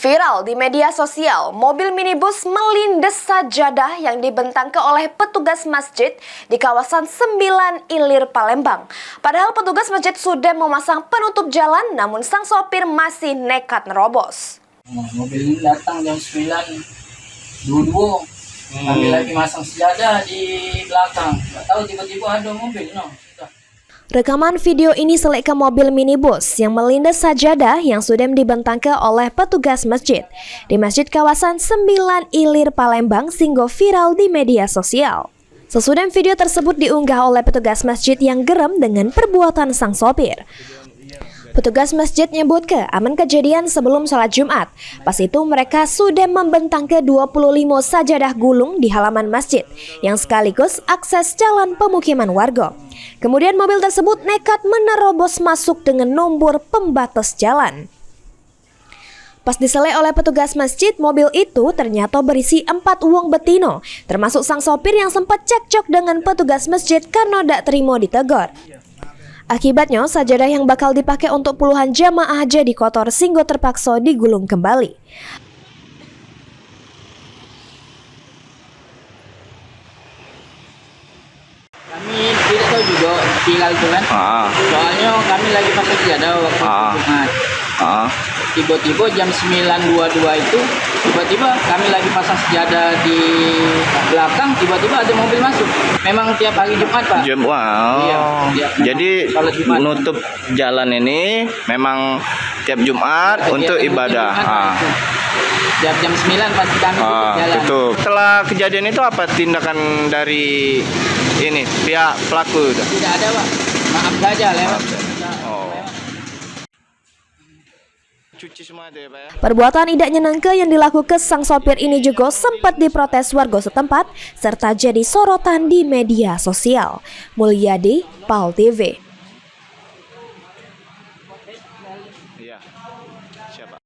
Viral di media sosial, mobil minibus melindas sajadah yang dibentangkan oleh petugas masjid di kawasan 9 Ilir, Palembang. Padahal petugas masjid sudah memasang penutup jalan, namun sang sopir masih nekat nerobos. Mobil ini datang jam 9.22, kami lagi masang sejadah di belakang. Nggak tahu tiba-tiba ada mobil, Rekaman video ini selekkan mobil minibus yang melindas sajadah yang sudah dibentangkan oleh petugas masjid di masjid kawasan 9 Ilir, Palembang sehingga viral di media sosial. Sesudah video tersebut diunggah oleh petugas masjid yang geram dengan perbuatan sang sopir. Petugas masjid nyebut aman kejadian sebelum sholat Jumat. Pas itu mereka sudah membentangkan 25 sajadah gulung di halaman masjid yang sekaligus akses jalan pemukiman warga. Kemudian mobil tersebut nekat menerobos masuk dengan nombor pembatas jalan. Pas diselek oleh petugas masjid, mobil itu ternyata berisi 4 wong betino, termasuk sang sopir yang sempat cekcok dengan petugas masjid karena tidak terima ditegur. Akibatnya, sajadah yang bakal dipakai untuk puluhan jamaah jadi kotor sehingga terpaksa digulung kembali. Kami tidak tahu juga tinggal itu kan. Soalnya kami lagi pakai sejadah waktu Jumat. Tiba-tiba jam 9.22 itu, tiba-tiba kami lagi pasang sejadah di belakang, tiba-tiba ada mobil masuk. Memang tiap hari Jumat, Pak. Iya, jadi menutup jalan ini memang tiap Jumat untuk ibadah. Tiap jam 9 pasti kami tutup jalan. Tutup. Setelah kejadian itu apa tindakan dari ini pihak pelaku? Tidak ada, Pak. Maaf saja lewat. Cuci semua itu ya, Pak ya? Perbuatan tidak nyenangkan yang dilakukan sang sopir ini juga sempat diprotes warga setempat serta jadi sorotan di media sosial. Mulyadi, PAL TV. Iya. Siapa?